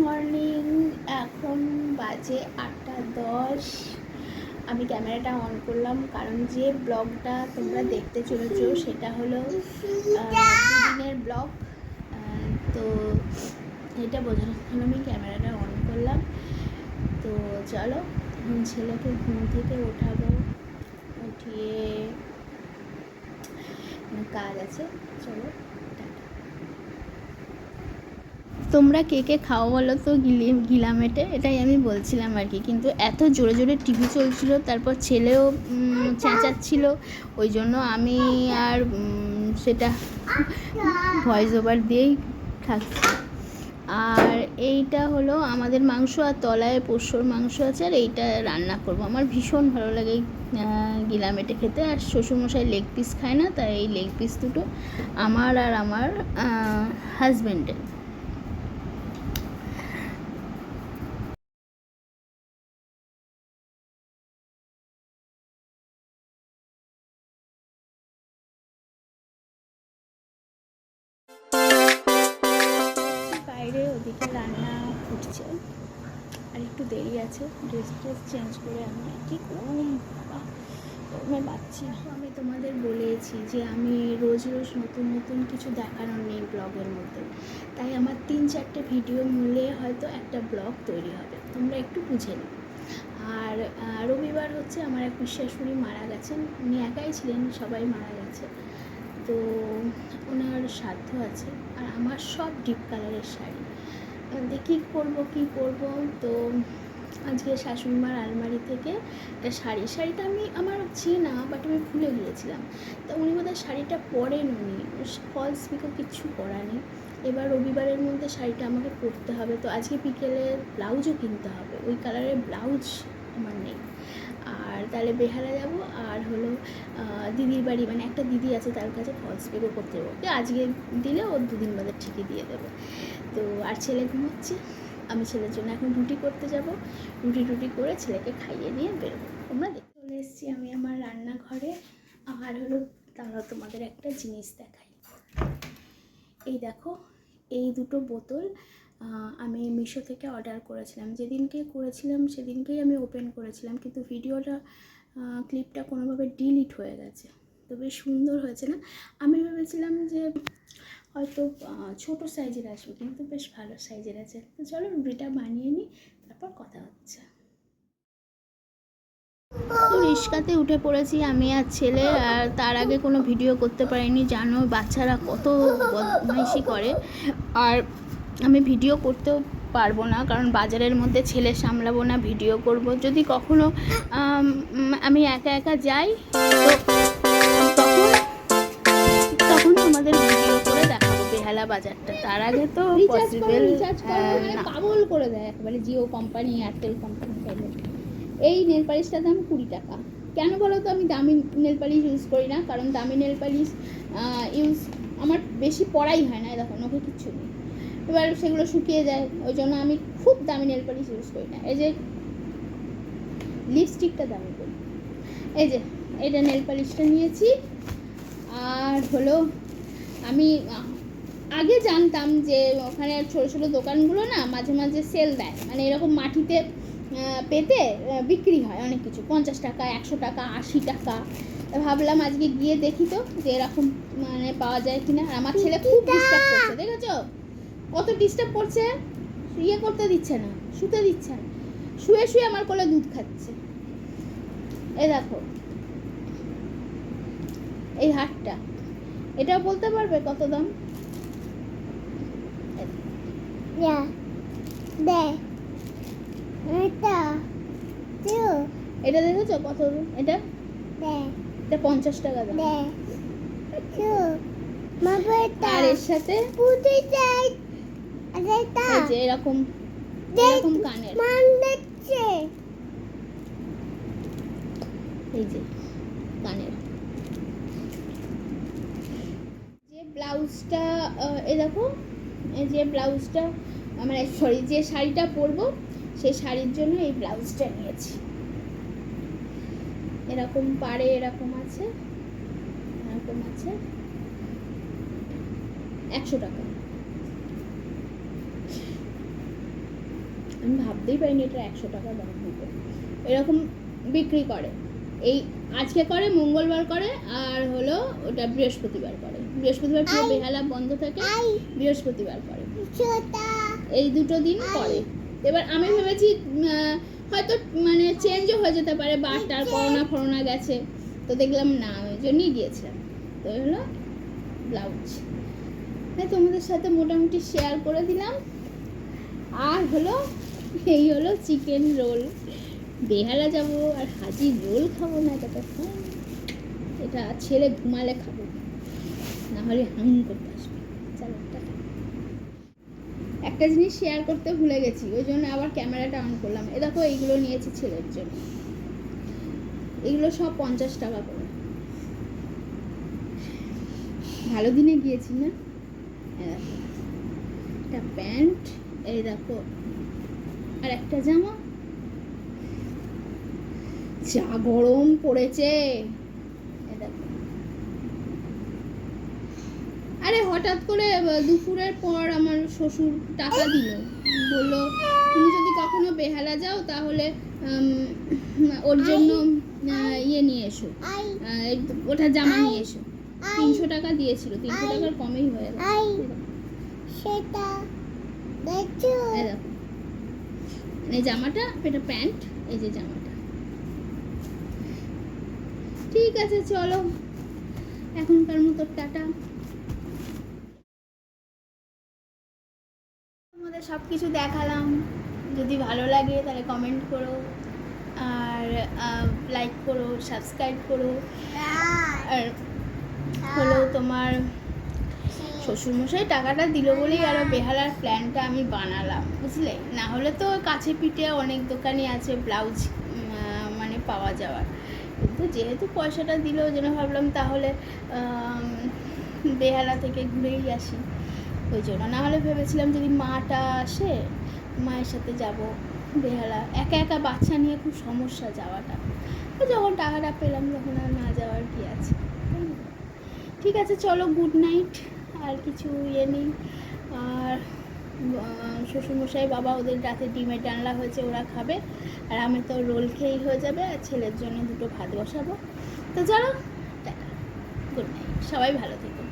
Morning. এখন বাজে 8:10। আমি ক্যামেরাটা অন করলাম কারণ যে ব্লগটা তোমরা দেখতে চলেছো সেটা হলো দুদিনের ব্লগ। তো এটা বোঝানোর জন্য আমি ক্যামেরাটা অন করলাম। তো চলো ছেলেকে ঘুম থেকে ওঠাবো, উঠিয়ে কাজ আছে, চলো। তোমরা কে কে খাও বলো তো গিলামেটে, এটাই আমি বলছিলাম আর কি। কিন্তু এত জোরে জোরে টিভি চলছিল, তারপর ছেলেও চেঁচাচ্ছিল, ওই জন্য আমি আর সেটা ভয়েস ওভার দিয়েই থাকছি। আর এইটা হলো আমাদের মাংস, আর তলায় পোষ্যর মাংস আছে, আর এইটা রান্না করব। আমার ভীষণ ভালো লাগে গিলামেটে খেতে। আর শ্বশুরমশাই লেগ পিস খায় না, তাই এই লেগ পিস দুটো আমার আর আমার হাজব্যান্ডের। বাইরে ওদিকে রান্না ফুটছে, আর একটু দেরি আছে। ড্রেস চেঞ্জ করে আমি কি গরমে পাচ্ছি। আমি তোমাদের বলেছি যে আমি রোজ রোজ নতুন নতুন কিছু দেখানোর নেই ব্লগের মধ্যে, তাই আমার 3-4টে ভিডিও মিলে হয়তো একটা ব্লগ তৈরি হবে, তোমরা একটু বুঝে নিও। আর রবিবার হচ্ছে আমার এক পিসশাশুড়ি মারা গেছেন, উনি একাই ছিলেন, সবাই মারা গেছে। তো ওনার শ্রাদ্ধ আছে, আর আমার সব ডিপ কালারের শাড়ি। দেখি কী করব। তো আজকে শাশুড়িমার আলমারি থেকে একটা শাড়িটা আমার চেনা, বাট আমি ভুলে গিয়েছিলাম। তো উনি বোধহয় শাড়িটা পরেন, উনি ফলস পিকো কিচ্ছু করা নেই। এবার রবিবারের মধ্যে শাড়িটা আমাকে পরতে হবে। তো আজকে বিকেলে ব্লাউজও কিনতে হবে, ওই কালারের ব্লাউজ আমার নেই। আর তাহলে বেহালা যাব, আর হলো দিদির বাড়ি, মানে একটা দিদি আছে তার কাছে ফলস পিকো করতে দেবো। আজকে দিলে ও 2 দিন বাদে ঠিকই দিয়ে দেবে। তো আর ছেলে ঘুমোচ্ছে, আমি ছেলের জন্য এখন রুটি করতে যাব। রুটি করে ছেলেকে খাইয়ে নিয়ে বেরোবো। তোমরা দেখতে চলে এসেছি আমি আমার রান্নাঘরে। আর হলো তাহলে তোমাদের একটা জিনিস দেখাই। এই দেখো, এই দুটো বোতল আমি মিশো থেকে অর্ডার করেছিলাম। যেদিনকে করেছিলাম সেদিনকেই আমি ওপেন করেছিলাম, কিন্তু ভিডিওটা ক্লিপটা কোনোভাবে ডিলিট হয়ে গেছে। তো বেশ সুন্দর হয়েছে না? আমি ভেবেছিলাম যে হয়তো ছোটো সাইজের আসবে, কিন্তু বেশ ভালো সাইজের আছে। তো চলো রুটিটা বানিয়ে নিই, তারপর কথা হচ্ছে। তো রিক্সাতে উঠে পড়েছি আমি আর ছেলে, আর তার আগে কোনো ভিডিও করতে পারিনি। জানো বাচ্চারা কত বদমাইশি করে, আর আমি ভিডিও করতেও পারবো না, কারণ বাজারের মধ্যে ছেলে সামলাবো না, ভিডিও করব। যদি কখনো আমি একা একা যাই তো তখন তোমাদের ভিডিও করে দেখাবো বেহালা বাজারটা। তার আগে তো পসিবল পাগল করে দেয় একেবারে জিও কোম্পানি, এয়ারটেল কোম্পানি। এই নেল পালিশটার দাম 20 টাকা। কেন বলো তো? আমি দামি নেল পালিশ ইউজ করি না, কারণ দামি নেল পালিশ আমার বেশি পড়াই হয় না, দেখো নখে কিচ্ছু নেই, এবার সেগুলো শুকিয়ে যায়, ওই জন্য আমি খুব দামি নেল পালিশ ইউজ করি না। এই যে লিপস্টিকটা দামি করি, এই যে এটা নেল পালিশটা নিয়েছি। আর হলো আমি আগে জানতাম যে ওখানে ছোটো ছোটো দোকানগুলো না মাঝে মাঝে সেল দেয়, মানে এরকম মাটিতে পেতে বিক্রি হয় অনেক কিছু, 50 টাকা, 100 টাকা, 80 টাকা। ভাবলাম আজকে গিয়ে দেখি তো যে এরকম মানে পাওয়া যায় কিনা। আমার ছেলে খুব ডিস্টার্ব করছে, দেখেছো কত ডিস্টার্ব করছে, ইয়ে করতে দিচ্ছে না, শুতে দিচ্ছে না, শুয়ে শুয়ে আমার কোলে দুধ খাচ্ছে। এই দেখো এই হারটা, এটাও বলতে পারবে কত দাম? এটা দেখেছো কত? এটা 50 টাকা দাম। আর এর সাথে এরকম এরকম কানের, এই যে কানের যে ব্লাউজটা, এই দেখো এই যে ব্লাউজটা, মানে সরি যে শাড়িটা পরবো সেই শাড়ির জন্য এই ব্লাউজটা নিয়েছি। এরকম পাড়ে এরকম আছে, 100 টাকা। আমি ভাবতেই পারিনি এটা 100 টাকা দাম হবে। এরকম বিক্রি করে। এই আজকে করে, মঙ্গলবার করে, আর হলো ওটা বৃহস্পতিবার করে। বৃহস্পতিবার পুরো বেহালা বন্ধ থাকে, বৃহস্পতিবার করে, এই দুটো দিন করে। এবার আমি ভেবেছি হয়তো মানে চেঞ্জও হয়ে যেতে পারে, বারটার করোনা গেছে, তো দেখলাম না, ওই জন্যই গিয়েছিলাম। তো হলো ব্লাউজ তোমাদের সাথে মোটামুটি শেয়ার করে দিলাম। আর হলো এই হলো চিকেন রোল। বেহালা যাবো আর হাজির রোল খাবো না, এটা ছেলে ঘুমালে খাবো, না হলে হাম করতে আসবে। চলো টাটা। একটা জিনিস শেয়ার করতে ভুলে গেছি, ওই জন্য আবার ক্যামেরাটা অন করলাম। এ দেখো, এইগুলো নিয়েছি ছেলের জন্য, এগুলো সব 50 টাকা করে। ভালো দিনে গিয়েছি না। একটা প্যান্ট, এই দেখো, আর একটা জামা। যা গরম পড়েছে, আরে হঠাৎ করে দুপুরের পর আমার শ্বশুর টাকা দিল, বললো তুমি যদি কখনো বেহালা যাও তাহলে ওর জন্য ইয়ে নিয়ে এসো, ওটা জামা নিয়ে এসো। 300 টাকা দিয়েছিল, 300 টাকার কমেই হয়ে গেছে। এই জামাটা, এটা প্যান্ট, এই যে জামাটা। ঠিক আছে, চলো এখনকার মতো টাটা। তোমাদের সব কিছু দেখালাম, যদি ভালো লাগে তাহলে কমেন্ট করো, আর লাইক করো, সাবস্ক্রাইব করো। আর হলো তোমার শ্বশুরমশাই টাকাটা দিল বলেই আরও বেহালার প্ল্যানটা আমি বানালাম, বুঝলে, না হলে তো কাছে পিঠে অনেক দোকানই আছে ব্লাউজ মানে পাওয়া যাওয়ার, কিন্তু যেহেতু পয়সাটা দিল, ওই জন্য ভাবলাম তাহলে বেহালা থেকে ঘুরেই আসি। ওই জন্য, না হলে ভেবেছিলাম যদি মাটা আসে, মায়ের সাথে যাব বেহালা। একা একা বাচ্চা নিয়ে খুব সমস্যা যাওয়াটা, যখন টাকাটা পেলাম তখন আর না যাওয়ার কি আছে। ঠিক আছে, চলো, গুড নাইট। আর কিছু ইয়ে নেই। আর শ্বশুরমশাই বাবা ওদের রাতে ডিমের ডালনা হয়েছে, ওরা খাবে, আর আমি তো রোল খেয়েই হয়ে যাবে, আর ছেলের জন্য দুটো ভাত বসাবো। তো চলো টাটা, গুড নাইট, সবাই ভালো থেকো।